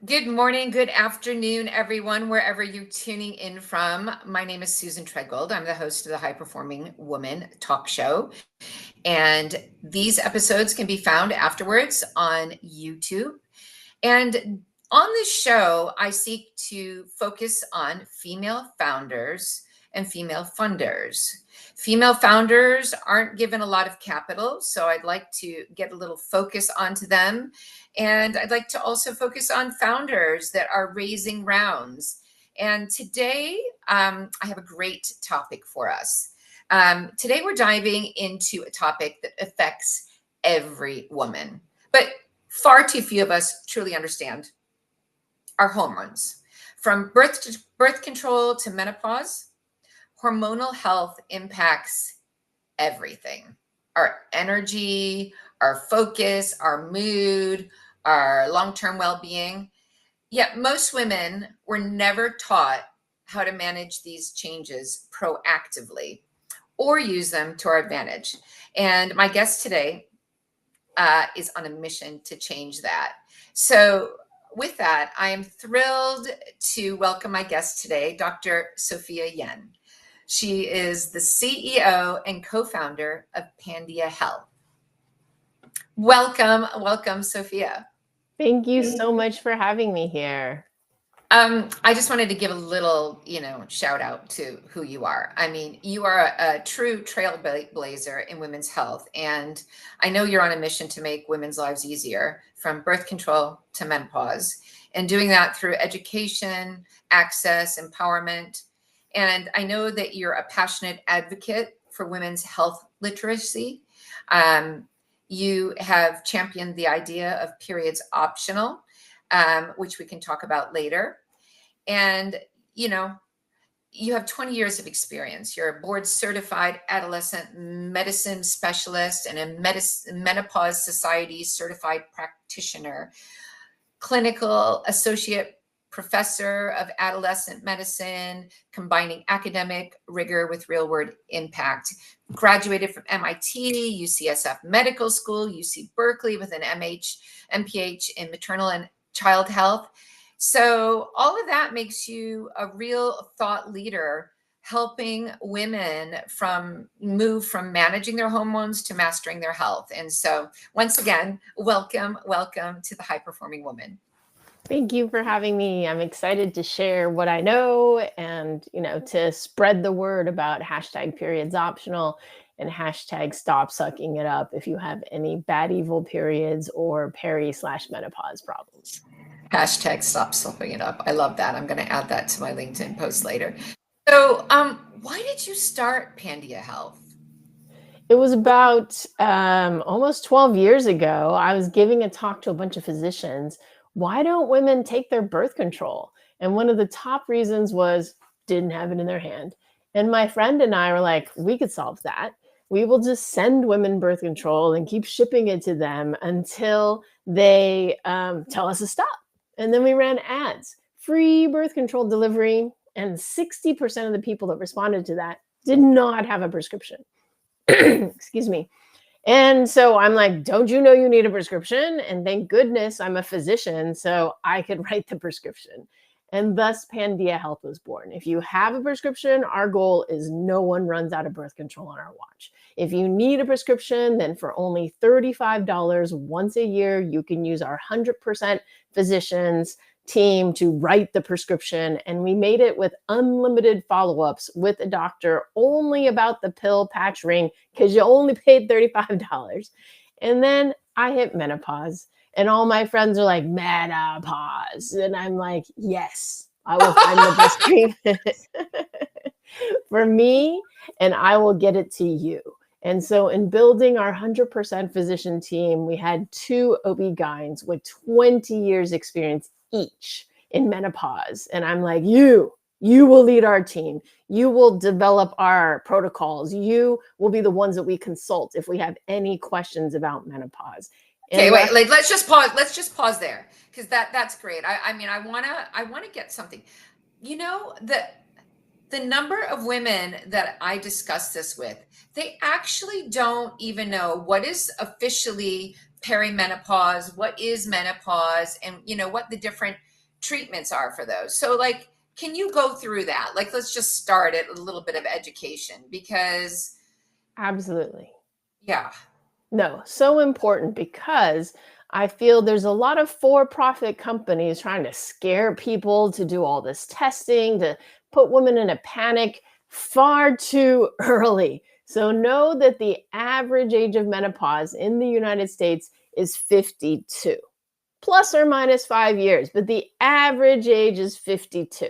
Good morning, good afternoon, everyone, wherever you're tuning in from. My name is Susan Treadgold. I'm the host of the High Performing Woman talk show. And these episodes can be found afterwards on YouTube. And on this show, I seek to focus on female founders and female funders. Female founders aren't given a lot of capital, so I'd like to get a little focus onto them. And I'd like to also focus on founders that are raising rounds. And today, I have a great topic for us. Today, we're diving into a topic that affects every woman, but far too few of us truly understand our hormones. From birth control to menopause, hormonal health impacts everything. Our energy, our focus, our mood, our long-term well-being. Yet most women were never taught how to manage these changes proactively or use them to our advantage. And my guest today is on a mission to change that. So with that, I am thrilled to welcome my guest today, Dr. Sophia Yen. She is the CEO and co-founder of Pandia Health. Welcome, Sophia. Thank you so much for having me here. I just wanted to give a little, shout out to who you are. I mean, you are a true trailblazer in women's health. And I know you're on a mission to make women's lives easier, from birth control to menopause, and doing that through education, access, empowerment. And I know that you're a passionate advocate for women's health literacy. You have championed the idea of periods optional, which we can talk about later. And, you have 20 years of experience. You're a board certified adolescent medicine specialist and a menopause society certified practitioner, clinical associate professor of adolescent medicine, combining academic rigor with real world impact. Graduated from MIT, UCSF Medical School, UC Berkeley with an MPH in maternal and child health. So all of that makes you a real thought leader, helping women move from managing their hormones to mastering their health. And so once again, welcome to the High Performing Woman. Thank you for having me. I'm excited to share what I know and, to spread the word about #periodsOptional and #stop sucking it up if you have any bad, evil periods or peri/menopause problems. #stop sucking it up. I love that. I'm going to add that to my LinkedIn post later. So why did you start Pandia Health? It was about almost 12 years ago. I was giving a talk to a bunch of physicians. Why don't women take their birth control? And one of the top reasons was didn't have it in their hand. And my friend and I were like, we could solve that. We will just send women birth control and keep shipping it to them until they tell us to stop. And then we ran ads, free birth control delivery. And 60% of the people that responded to that did not have a prescription. Excuse me. And so I'm like, don't you know you need a prescription? And thank goodness I'm a physician, so I could write the prescription. And thus Pandia Health was born. If you have a prescription, our goal is no one runs out of birth control on our watch. If you need a prescription, then for only $35 once a year, you can use our 100% physicians team to write the prescription. And we made it with unlimited follow-ups with a doctor only about the pill, patch, ring, because you only paid $35. And then I hit menopause and all my friends are like, menopause. And I'm like, yes, I will find the best treatment for me and I will get it to you. And so in building our 100% physician team, we had 2 OB-GYNs with 20 years experience each in menopause. And I'm like, you will lead our team. You will develop our protocols. You will be the ones that we consult if we have any questions about menopause. Okay, wait, let's just pause. Let's just pause there because that's great. I mean, I wanna get something. The number of women that I discuss this with, they actually don't even know what is officially perimenopause, what is menopause, and what the different treatments are for those. So like, can you go through that? Like, let's just start at a little bit of education, because Absolutely. yeah. No, so important, because I feel there's a lot of for-profit companies trying to scare people to do all this testing, to put women in a panic far too early. So know that the average age of menopause in the United States is 52, plus or minus 5 years, but the average age is 52.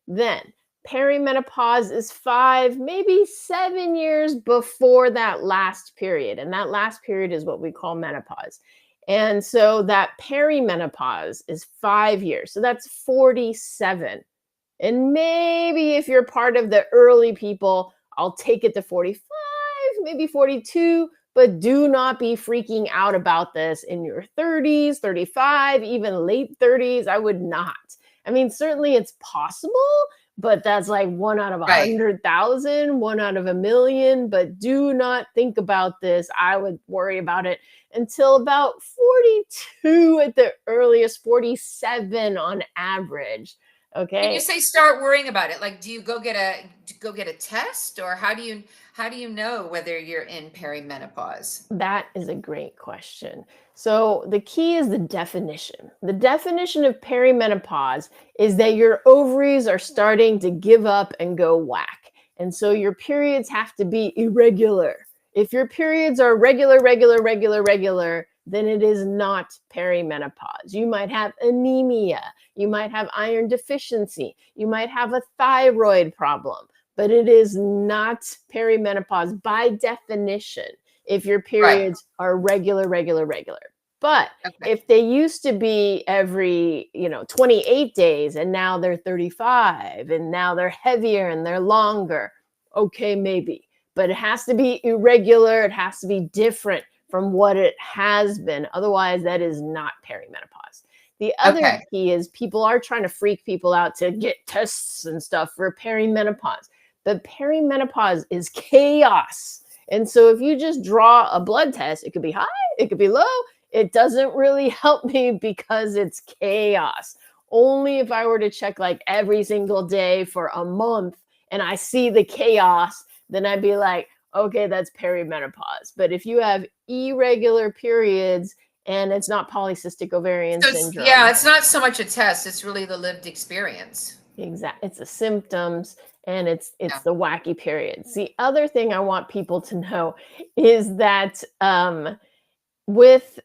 Then perimenopause is 5, maybe 7 years before that last period. And that last period is what we call menopause. And so that perimenopause is 5 years. So that's 47. And maybe if you're part of the early people, I'll take it to 45, maybe 42, but do not be freaking out about this in your 30s, 35, even late 30s. I would not. I mean, certainly it's possible, but that's like 1 out of Right. 100,000, 1 out of a million. But do not think about this. I would worry about it until about 42 at the earliest, 47 on average. When you Okay. say start worrying about it, like, do you go get a test, or how do you know whether you're in perimenopause? That is a great question. So, the key is the definition. The definition of perimenopause is that your ovaries are starting to give up and go whack. And so, your periods have to be irregular. If your periods are regular, then it is not perimenopause. You might have anemia, you might have iron deficiency, you might have a thyroid problem, but it is not perimenopause by definition if your Right. periods are regular. But Okay. if they used to be every, 28 days, and now they're 35, and now they're heavier and they're longer, okay, maybe. But it has to be irregular, it has to be different from what it has been. Otherwise, that is not perimenopause. The other Okay. key is people are trying to freak people out to get tests and stuff for perimenopause. But perimenopause is chaos. And so if you just draw a blood test, it could be high, it could be low. It doesn't really help me because it's chaos. Only if I were to check like every single day for a month and I see the chaos, then I'd be like, okay, that's perimenopause. But if you have irregular periods and it's not polycystic ovarian So syndrome, it's not so much a test, it's really the lived experience. it's the symptoms, and it's Yeah. the wacky periods. The other thing I want people to know is that with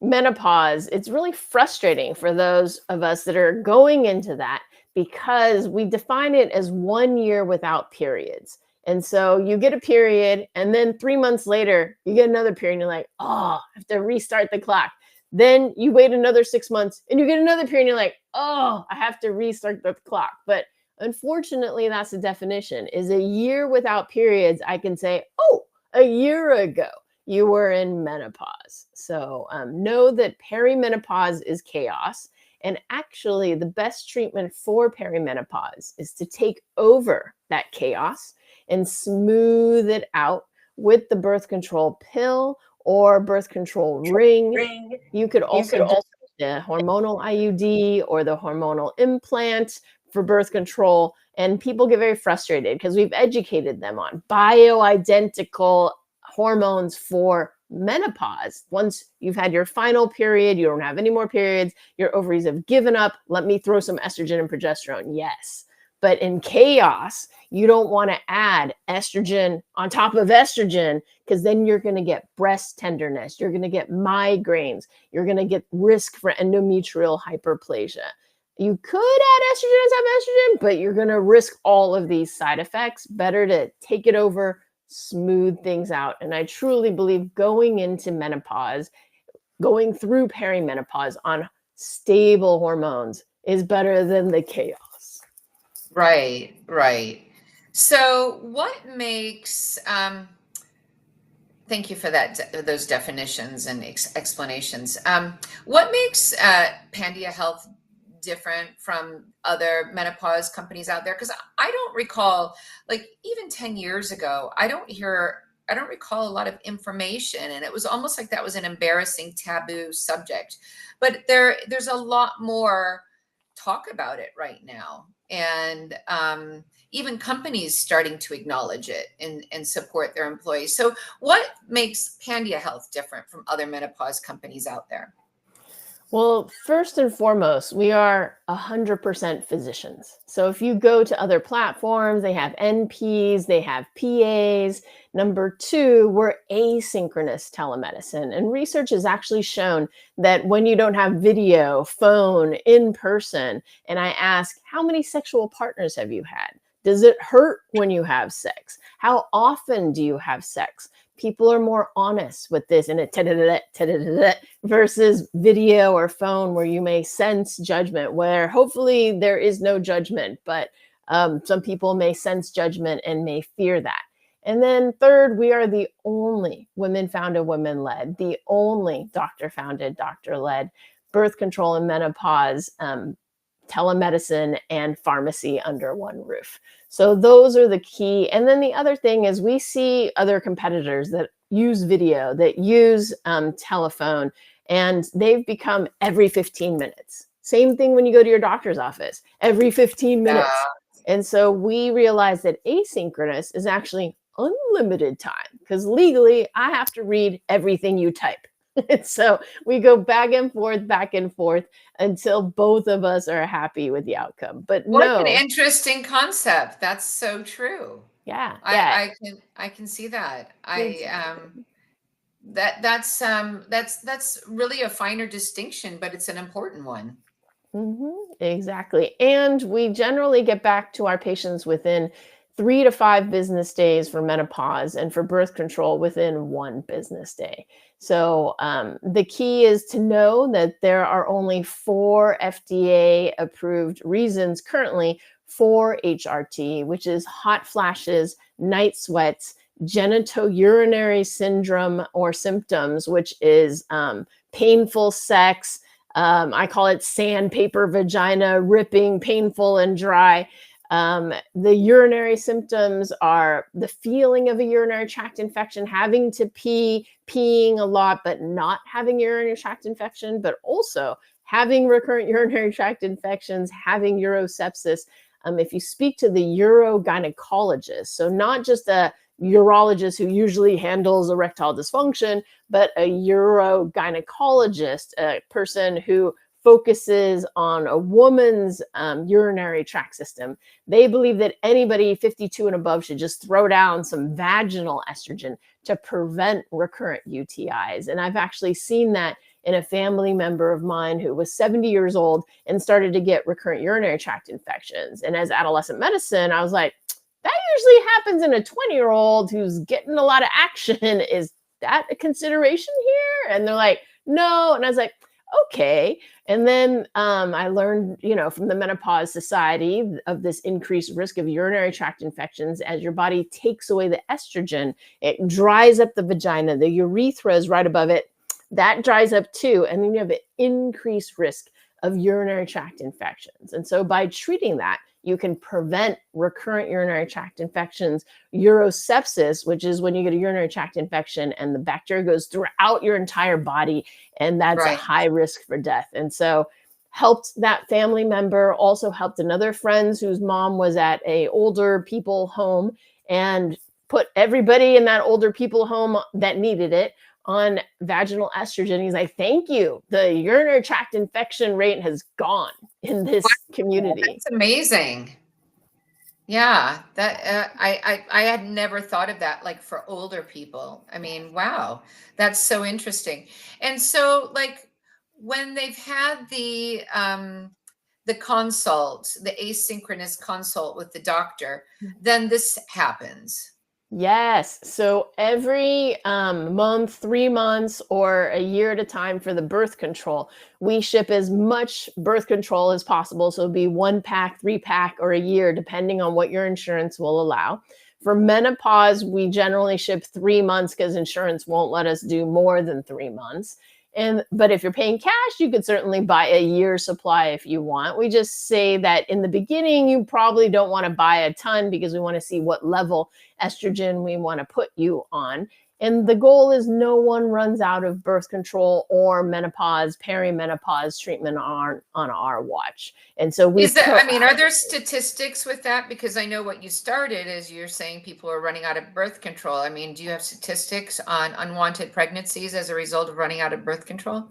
menopause, it's really frustrating for those of us that are going into that, because we define it as 1 year without periods. And so you get a period, and then 3 months later, you get another period, and you're like, oh, I have to restart the clock. Then you wait another 6 months, and you get another period, and you're like, oh, I have to restart the clock. But unfortunately, that's the definition: is a year without periods. I can say, oh, a year ago you were in menopause. So know that perimenopause is chaos. And actually, the best treatment for perimenopause is to take over that chaos and smooth it out with the birth control pill or birth control ring. You could also do the hormonal IUD or the hormonal implant for birth control. And people get very frustrated because we've educated them on bioidentical hormones for menopause. Once you've had your final period, you don't have any more periods, your ovaries have given up. Let me throw some estrogen and progesterone. Yes. But in chaos, you don't want to add estrogen on top of estrogen, because then you're going to get breast tenderness, you're going to get migraines, you're going to get risk for endometrial hyperplasia. You could add estrogen on top of estrogen, but you're going to risk all of these side effects. Better to take it over, smooth things out. And I truly believe going into menopause, going through perimenopause on stable hormones is better than the chaos. Right. So what makes thank you for those definitions and explanations. What makes Pandia Health different from other menopause companies out there? Because I don't recall, like, even 10 years ago, I don't hear don't recall a lot of information, and it was almost like that was an embarrassing taboo subject. But there's a lot more talk about it right now, and even companies starting to acknowledge it and support their employees. So what makes Pandia Health different from other menopause companies out there? Well, first and foremost, we are 100% physicians. So if you go to other platforms, they have NPs, they have PAs. Number two, we're asynchronous telemedicine. And research has actually shown that when you don't have video, phone, in person, and I ask, how many sexual partners have you had? Does it hurt when you have sex? How often do you have sex? People are more honest with this and it versus video or phone where you may sense judgment, where hopefully there is no judgment, but some people may sense judgment and may fear that. And then third, we are the only women-founded, women-led, the only doctor-founded, doctor-led birth control and menopause, telemedicine and pharmacy under one roof. So those are the key. And then the other thing is we see other competitors that use video, that use telephone, and they've become every 15 minutes. Same thing when you go to your doctor's office, every 15 minutes. And so we realize that asynchronous is actually unlimited time, because legally I have to read everything you type. So we go back and forth until both of us are happy with the outcome. But What no, an interesting concept. That's so true. yeah. I can see that. That's really a finer distinction, but it's an important one. Exactly. And we generally get back to our patients within 3 to 5 business days for menopause, and for birth control within 1 business day. So the key is to know that there are only 4 FDA approved reasons currently for HRT, which is hot flashes, night sweats, genitourinary syndrome or symptoms, which is painful sex. I call it sandpaper vagina, ripping, painful and dry. The urinary symptoms are the feeling of a urinary tract infection, having to pee, peeing a lot, but not having urinary tract infection, but also having recurrent urinary tract infections, having urosepsis. If you speak to the urogynecologist, so not just a urologist who usually handles erectile dysfunction, but a urogynecologist, a person who focuses on a woman's urinary tract system. They believe that anybody 52 and above should just throw down some vaginal estrogen to prevent recurrent UTIs. And I've actually seen that in a family member of mine who was 70 years old and started to get recurrent urinary tract infections. And as adolescent medicine, I was like, that usually happens in a 20-year-old who's getting a lot of action. Is that a consideration here? And they're like, no. And I was like, okay. And then I learned, from the Menopause Society of this increased risk of urinary tract infections. As your body takes away the estrogen, it dries up the vagina. The urethra is right above it. That dries up too. And then you have an increased risk of urinary tract infections. And so by treating that, you can prevent recurrent urinary tract infections, urosepsis, which is when you get a urinary tract infection and the bacteria goes throughout your entire body, and that's a high risk for death. And so helped that family member, also helped another friend whose mom was at a older people home, and put everybody in that older people home that needed it on vaginal estrogen. He's like, thank you. The urinary tract infection rate has gone in this community. That's amazing. Yeah, that I had never thought of that, like for older people. I mean, wow, that's so interesting. And so, like, when they've had the consult, the asynchronous consult with the doctor, then this happens. Yes. So every month, 3 months, or a year at a time for the birth control, we ship as much birth control as possible. So it'll be 1 pack, 3 pack, or a year, depending on what your insurance will allow. For menopause, we generally ship 3 months because insurance won't let us do more than 3 months. But if you're paying cash, you could certainly buy a year's supply if you want. We just say that in the beginning, you probably don't want to buy a ton because we want to see what level estrogen we want to put you on. And the goal is no one runs out of birth control or menopause, perimenopause treatment on our watch. And so are there statistics with that? Because I know what you started is you're saying people are running out of birth control. I mean, do you have statistics on unwanted pregnancies as a result of running out of birth control?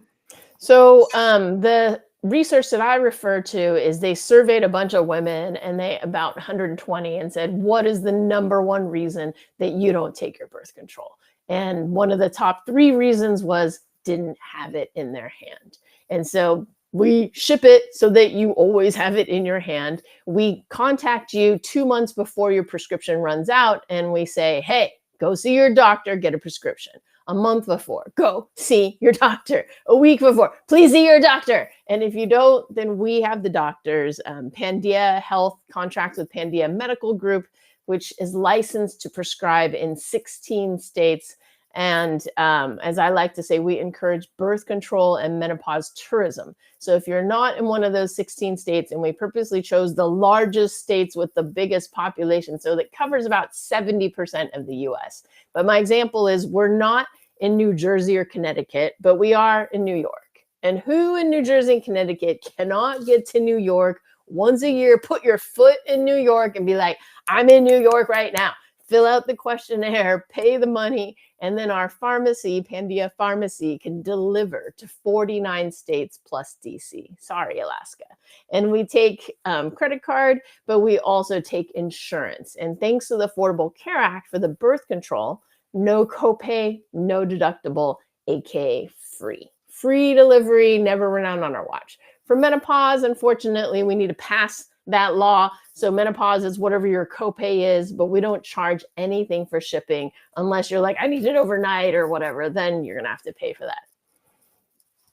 So the research that I refer to is they surveyed a bunch of women and about 120 and said, what is the number one reason that you don't take your birth control? And one of the top 3 reasons was didn't have it in their hand. And so we ship it so that you always have it in your hand. We contact you 2 months before your prescription runs out and we say, hey, go see your doctor, get a prescription. A month before, go see your doctor. A week before, please see your doctor. And if you don't, then we have the doctors. Pandia Health contracts with Pandia Medical Group, which is licensed to prescribe in 16 states. And as I like to say, we encourage birth control and menopause tourism. So if you're not in one of those 16 states, and we purposely chose the largest states with the biggest population, so that covers about 70% of the US. But my example is we're not in New Jersey or Connecticut, but we are in New York. And who in New Jersey and Connecticut cannot get to New York once a year, put your foot in New York and be like, I'm in New York right now. Fill out the questionnaire, pay the money, and then our pharmacy, Pandia Pharmacy, can deliver to 49 states plus DC. Sorry, Alaska. And we take credit card, but we also take insurance. And thanks to the Affordable Care Act for the birth control, no copay, no deductible, aka free. Free delivery, never run out on our watch. For menopause, unfortunately, we need to pass that law. So menopause is whatever your copay is, but we don't charge anything for shipping unless you're like, I need it overnight or whatever, then you're going to have to pay for that.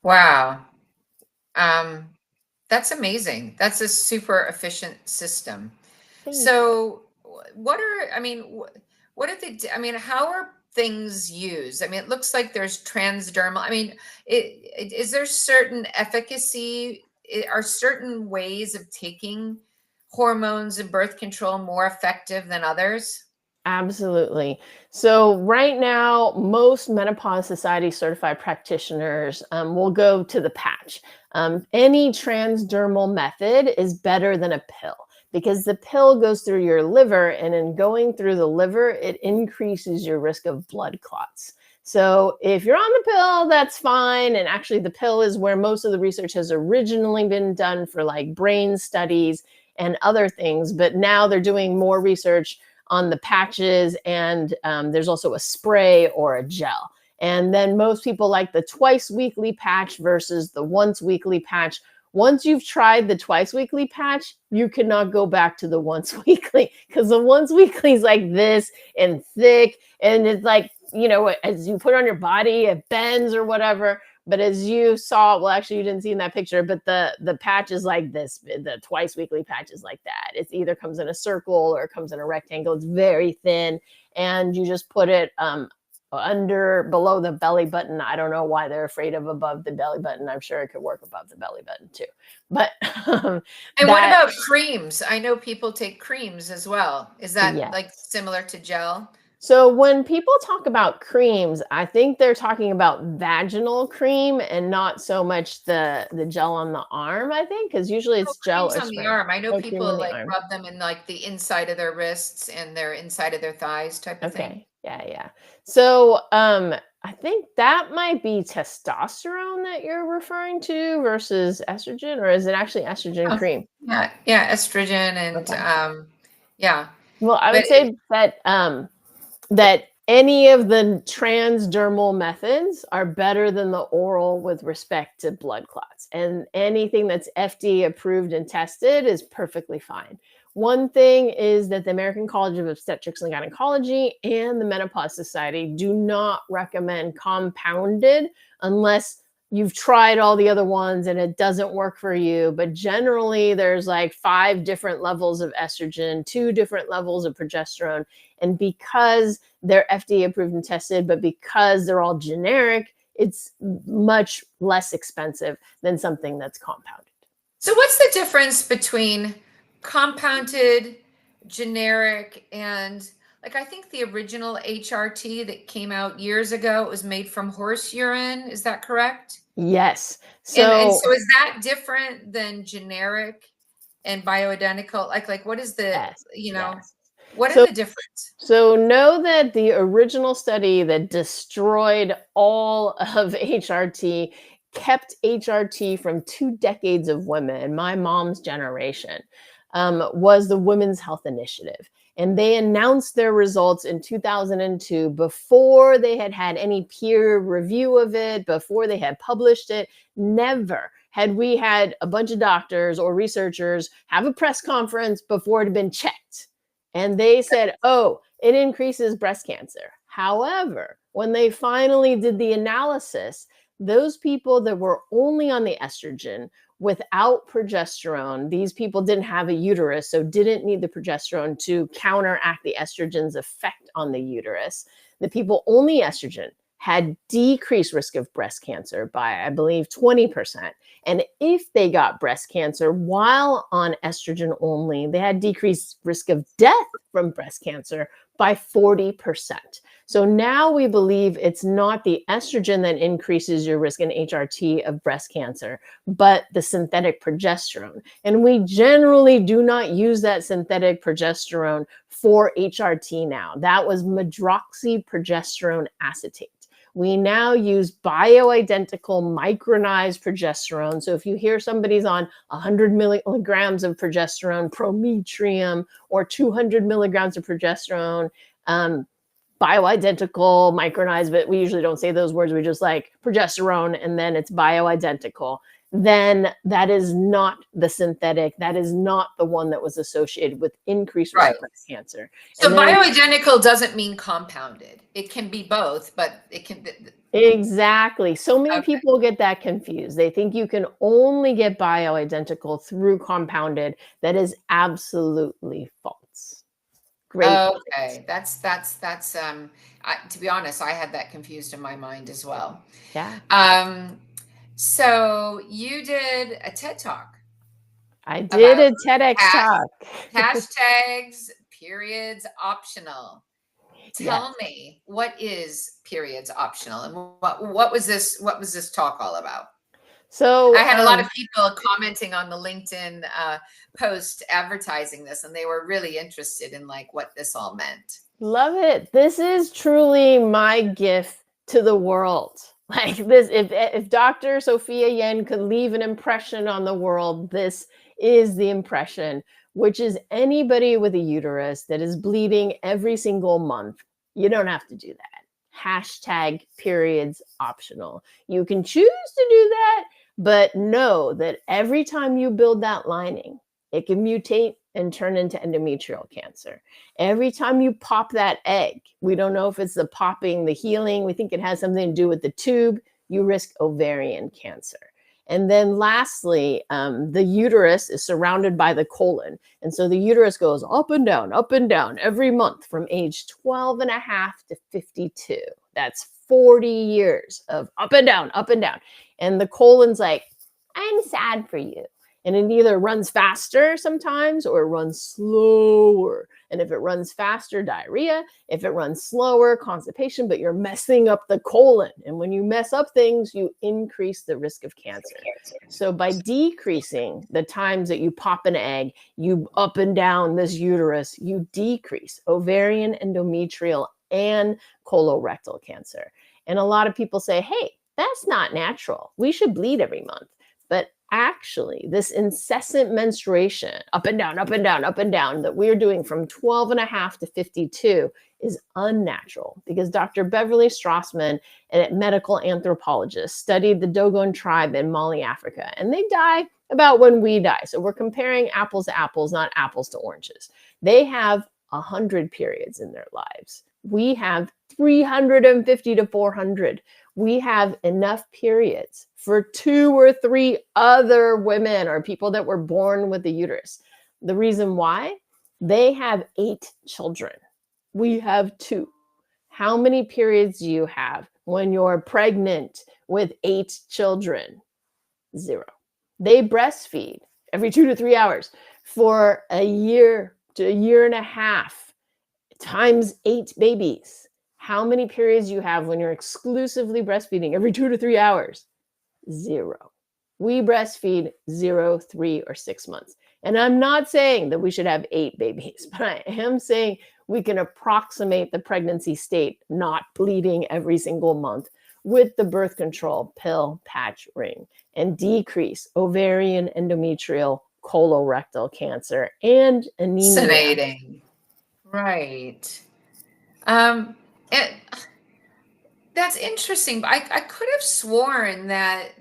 Wow. That's amazing. That's a super efficient system. So what are how are things used? I mean, it looks like there's transdermal. I mean, is there certain efficacy? Are certain ways of taking hormones and birth control more effective than others? Absolutely. So right now, most Menopause Society certified practitioners will go to the patch. Any transdermal method is better than a pill because the pill goes through your liver, and in going through the liver, it increases your risk of blood clots. So if you're on the pill, that's fine. And actually, the pill is where most of the research has originally been done for like brain studies and other things. But now they're doing more research on the patches, and there's also a spray or a gel. And then most people like the twice weekly patch versus the once weekly patch. Once you've tried the twice weekly patch, you cannot go back to the once weekly because the once weekly is like this and thick. And it's like, as you put it on your body, it bends or whatever. But as you saw, well, actually, you didn't see in that picture, but the patch is like this. The twice weekly patch is like that. It either comes in a circle or it comes in a rectangle. It's very thin. And you just put it below the belly button. I don't know why they're afraid of above the belly button. I'm sure it could work above the belly button too. But and what about creams? I know people take creams as well. Is that like similar to gel? So when people talk about creams, I think they're talking about vaginal cream and not so much the gel on the arm, I think, because usually it's gel on the arm. I know people like rub them in like the inside of their wrists and their inside of their thighs type of thing. Yeah. So I think that might be testosterone that you're referring to versus estrogen, or is it actually estrogen cream? Yeah, estrogen and yeah. Well, I would say that any of the transdermal methods are better than the oral with respect to blood clots. And anything that's FDA approved and tested is perfectly fine. One thing is that the American College of Obstetrics and Gynecology and the Menopause Society do not recommend compounded unless you've tried all the other ones and it doesn't work for you. But generally, there's like 5 different levels of estrogen, 2 different levels of progesterone. And because they're FDA approved and tested, but because they're all generic, it's much less expensive than something that's compounded. So what's the difference between compounded, generic, and like I think the original HRT that came out years ago, it was made from horse urine. Is that correct? Yes. And So so is that different than generic and bioidentical? Like what is the, yes, yes. what are So the difference? So know that the original study that destroyed all of HRT kept HRT from 2 decades of women, my mom's generation, was the Women's Health Initiative. And they announced their results in 2002 before they had had any peer review of it, before they had published it. Never had we had a bunch of doctors or researchers have a press conference before it had been checked. And they said, oh, it increases breast cancer. However, when they finally did the analysis, those people that were only on the estrogen without progesterone, these people didn't have a uterus, so didn't need the progesterone to counteract the estrogen's effect on the uterus. The people only estrogen had decreased risk of breast cancer by, I believe, 20%. And if they got breast cancer while on estrogen only, they had decreased risk of death from breast cancer by 40%. So now we believe it's not the estrogen that increases your risk in HRT of breast cancer, but the synthetic progesterone. And we generally do not use that synthetic progesterone for HRT now. That was medroxyprogesterone acetate. We now use bioidentical micronized progesterone. So if you hear somebody's on 100 milligrams of progesterone, prometrium, or 200 milligrams of progesterone, bioidentical, micronized, but we usually don't say those words. We just like progesterone, and then it's bioidentical. Then that is not the synthetic. That is not the one that was associated with increased risk of breast cancer. So bioidentical doesn't mean compounded. It can be both, but it can. Exactly. So many people get that confused. They think you can only get bioidentical through compounded. That is absolutely false. Great. Okay, that's to be honest, I had that confused in my mind as well. Yeah. So you did a TED Talk. I did a TEDxtalk. Hashtags periods optional. Tell me, what is periods optional, and what was this talk all about? So I had a lot of people commenting on the LinkedIn post advertising this, and they were really interested in like what this all meant. Love it. This is truly my gift to the world. Like this, if Dr. Sophia Yen could leave an impression on the world, this is the impression, which is anybody with a uterus that is bleeding every single month. You don't have to do that. Hashtag periods optional. You can choose to do that, but know that every time you build that lining, it can mutate and turn into endometrial cancer. Every time you pop that egg, we don't know if it's the popping, the healing, we think it has something to do with the tube, you risk ovarian cancer. And then lastly, the uterus is surrounded by the colon. And so the uterus goes up and down every month from age 12 and a half to 52. That's 40 years of up and down, up and down. And the colon's like, I'm sad for you. And it either runs faster sometimes or it runs slower. And if it runs faster, diarrhea. If it runs slower, constipation, but you're messing up the colon. And when you mess up things, you increase the risk of cancer. So by decreasing the times that you pop an egg, you up and down this uterus, you decrease ovarian, endometrial, and colorectal cancer. And a lot of people say, hey, that's not natural. We should bleed every month. But actually, this incessant menstruation, up and down, up and down, up and down, that we're doing from 12 and a half to 52 is unnatural because Dr. Beverly Strassman, a medical anthropologist, studied the Dogon tribe in Mali, Africa, and they die about when we die. So we're comparing apples to apples, not apples to oranges. They have 100 periods in their lives. We have 350 to 400. We have enough periods for 2 or 3 other women or people that were born with a uterus. The reason why? They have 8 children. We have 2. How many periods do you have when you're pregnant with 8 children? 0. They breastfeed every 2 to 3 hours for a year to a year and a half times 8 babies. How many periods you have when you're exclusively breastfeeding every 2 to 3 hours? 0. We breastfeed 0, 3, or 6 months. And I'm not saying that we should have 8 babies, but I am saying we can approximate the pregnancy state, not bleeding every single month, with the birth control pill, patch, ring, and decrease ovarian, endometrial, colorectal cancer, and anemia. Fascinating. Right. Um, it, that's interesting. But I could have sworn that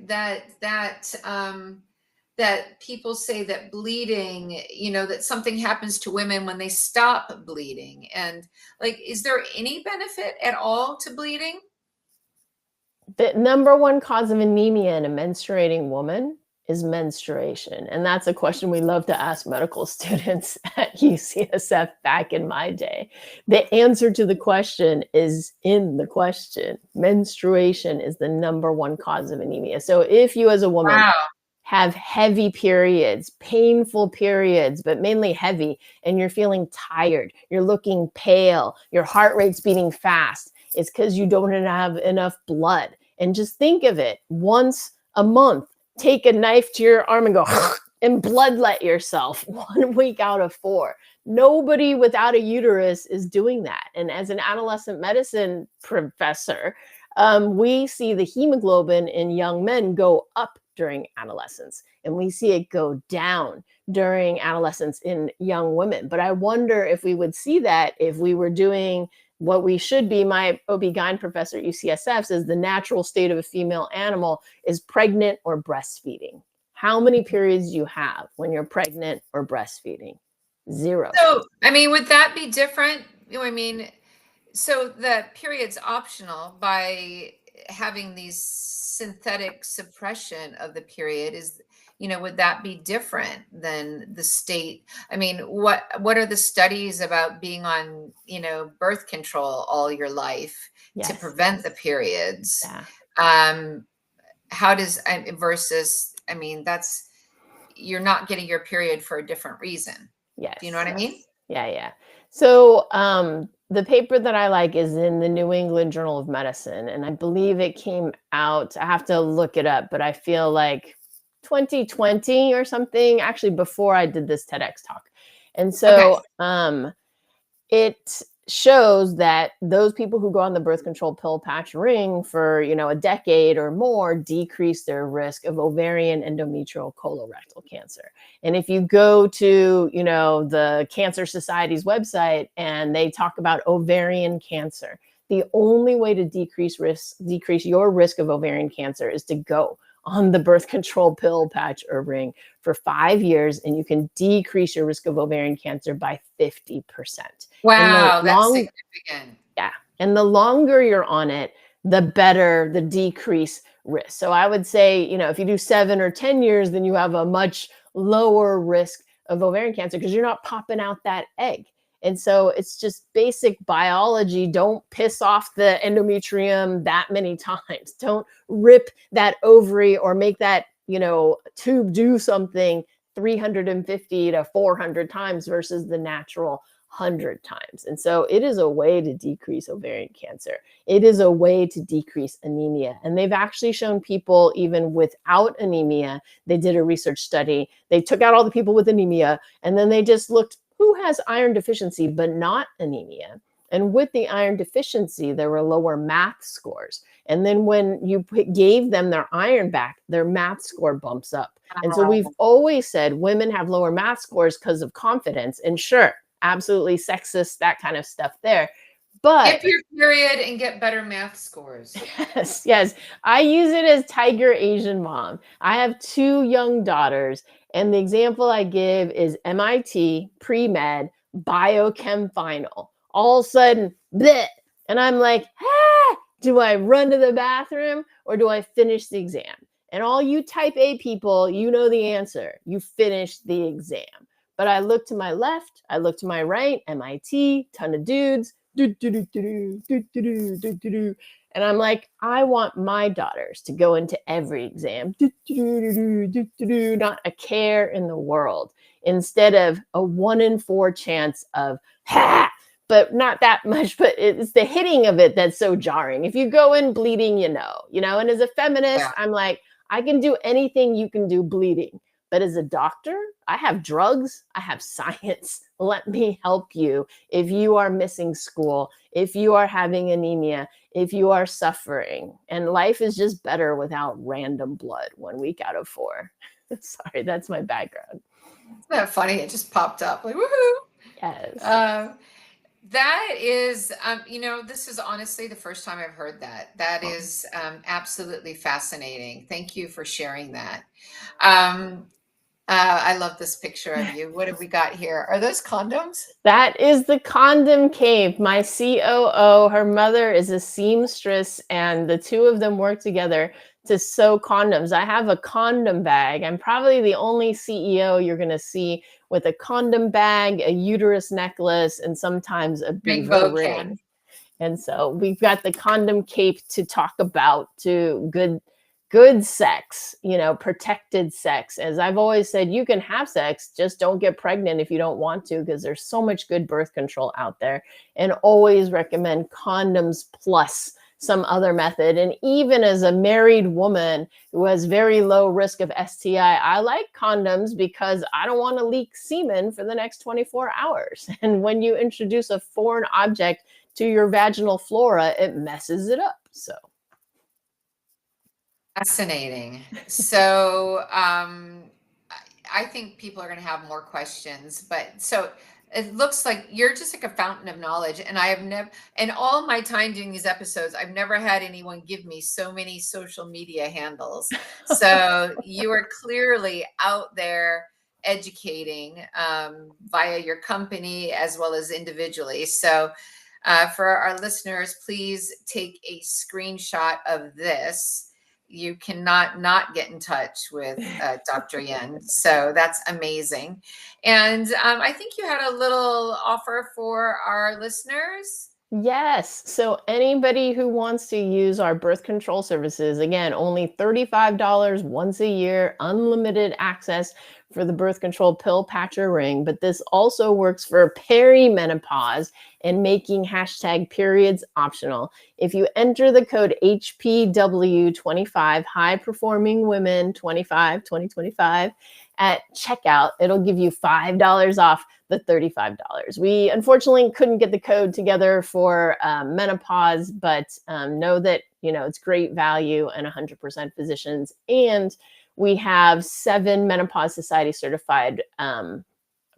people say that bleeding, that something happens to women when they stop bleeding. And like, is there any benefit at all to bleeding? The number one cause of anemia in a menstruating woman is menstruation. And that's a question we love to ask medical students at UCSF back in my day. The answer to the question is in the question. Menstruation is the number one cause of anemia. So if you as a woman Wow. have heavy periods, painful periods, but mainly heavy, and you're feeling tired, you're looking pale, your heart rate's beating fast, it's because you don't have enough blood. And just think of it, once a month, take a knife to your arm and go and bloodlet yourself 1 week out of 4. Nobody without a uterus is doing that. And as an adolescent medicine professor, we see the hemoglobin in young men go up during adolescence, and we see it go down during adolescence in young women. But I wonder if we would see that if we were doing what we should be. My OB-GYN professor at UCSF says the natural state of a female animal is pregnant or breastfeeding. How many periods do you have when you're pregnant or breastfeeding? 0. So, I mean, would that be different? So the period's optional by having these synthetic suppression of the period is, would that be different than the state? I mean, what are the studies about being on, birth control all your life to Yes. prevent the periods? Yeah. How does versus, that's, you're not getting your period for a different reason. Yes. Do you know what I mean? Yeah. So the paper that I like is in the New England Journal of Medicine, and I believe it came out, I have to look it up, but I feel like 2020 or something, actually before I did this TEDx talk. And so it shows that those people who go on the birth control pill, patch, ring for, a decade or more decrease their risk of ovarian, endometrial, colorectal cancer. And if you go to, the Cancer Society's website and they talk about ovarian cancer, the only way to decrease your risk of ovarian cancer is to go on the birth control pill, patch, or ring for 5 years, and you can decrease your risk of ovarian cancer by 50%. Wow, that's significant. Yeah. And the longer you're on it, the better the decrease risk. So I would say, if you do 7 or 10 years, then you have a much lower risk of ovarian cancer because you're not popping out that egg. And so it's just basic biology. Don't piss off the endometrium that many times. Don't rip that ovary or make that, tube do something 350 to 400 times versus the natural 100 times. And so it is a way to decrease ovarian cancer. It is a way to decrease anemia. And they've actually shown people even without anemia. They did a research study. They took out all the people with anemia, and then they just looked who has iron deficiency but not anemia. And with the iron deficiency, there were lower math scores. And then when you gave them their iron back, their math score bumps up. And so we've always said women have lower math scores because of confidence. And sure, absolutely sexist, that kind of stuff there. But get your period and get better math scores. Yes. I use it as Tiger Asian mom. I have 2 young daughters, and the example I give is MIT pre-med biochem final. All of a sudden, bleh, and I'm like, do I run to the bathroom or do I finish the exam? And all you type A people, you know the answer. You finish the exam. But I look to my left, I look to my right, MIT, ton of dudes, and And I'm like, I want my daughters to go into every exam, not a care in the world, instead of a 1 in 4 chance of, ha, but not that much, but it's the hitting of it that's so jarring. If you go in bleeding, and as a feminist, Yeah. I'm like, I can do anything you can do bleeding. But as a doctor, I have drugs, I have science. Let me help you if you are missing school, if you are having anemia, if you are suffering. And life is just better without random blood 1 week out of 4. Sorry, that's my background. Isn't that funny? It just popped up like, woohoo. Yes. That is, this is honestly the first time I've heard that. That is absolutely fascinating. Thank you for sharing that. Um, I love this picture of you. What have we got here? Are those condoms? That is the condom cave. My COO, her mother is a seamstress, and the two of them work together to sew condoms. I have a condom bag. I'm probably the only CEO you're going to see with a condom bag, a uterus necklace, and sometimes a beaver Rainbow ring. can. And so we've got the condom cape to talk about, to good sex, protected sex. As I've always said, you can have sex, just don't get pregnant if you don't want to, because there's so much good birth control out there. And always recommend condoms plus some other method. And even as a married woman who has very low risk of STI, I like condoms because I don't want to leak semen for the next 24 hours. And when you introduce a foreign object to your vaginal flora, it messes it up. So Fascinating. So I think people are going to have more questions, but so it looks like you're just like a fountain of knowledge. And I have never, in all my time doing these episodes, I've never had anyone give me so many social media handles. So you are clearly out there educating via your company as well as individually. So for our listeners, please take a screenshot of this. You cannot not get in touch with Dr. Yen. So that's amazing. And I think you had a little offer for our listeners. yes. So anybody who wants to use our birth control services, again, only $35 once a year, unlimited access for the birth control pill, patch, or ring. But this also works for perimenopause and making hashtag periods optional. If you enter the code HPW25, high performing women 25, 2025 at checkout, it'll give you $5 off the $35. We unfortunately couldn't get the code together for menopause, but know that it's great value and 100% physicians. And we have 7 Menopause Society certified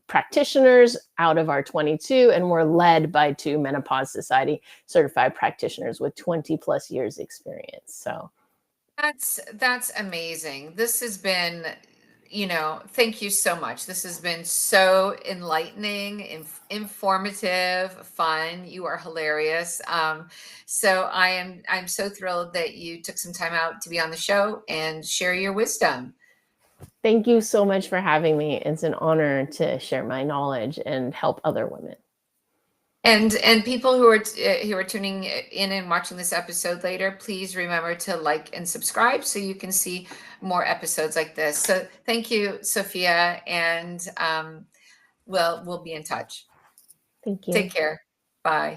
practitioners out of our 22, and we're led by 2 Menopause Society certified practitioners with 20 plus years experience. So That's amazing. This has been, thank you so much. This has been so enlightening, informative, fun. You are hilarious. So I'm so thrilled that you took some time out to be on the show and share your wisdom. thank you so much for having me. It's an honor to share my knowledge and help other women. And people who are tuning in and watching this episode later, please remember to like and subscribe so you can see more episodes like this. So thank you, Sophia, and we'll be in touch. Thank you. Take care. Bye.